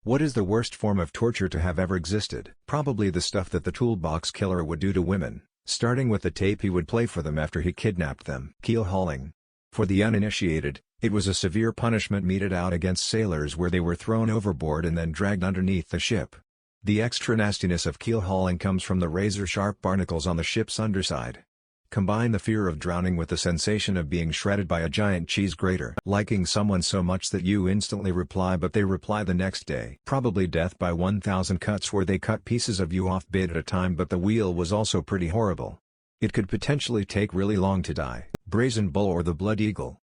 What is the worst form of torture to have ever existed? Probably the stuff that the toolbox killer would do to women, starting with the tape he would play for them after he kidnapped them. Keel hauling. For the uninitiated, it was a severe punishment meted out against sailors where they were thrown overboard and then dragged underneath the ship. The extra nastiness of keel hauling comes from the razor-sharp barnacles on the ship's underside. Combine the fear of drowning with the sensation of being shredded by a giant cheese grater. Liking someone so much that you instantly reply but they reply the next day. Probably death by 1,000 cuts where they cut pieces of you off bit at a time, but the wheel was also pretty horrible. It could potentially take really long to die. Brazen Bull or the Blood Eagle.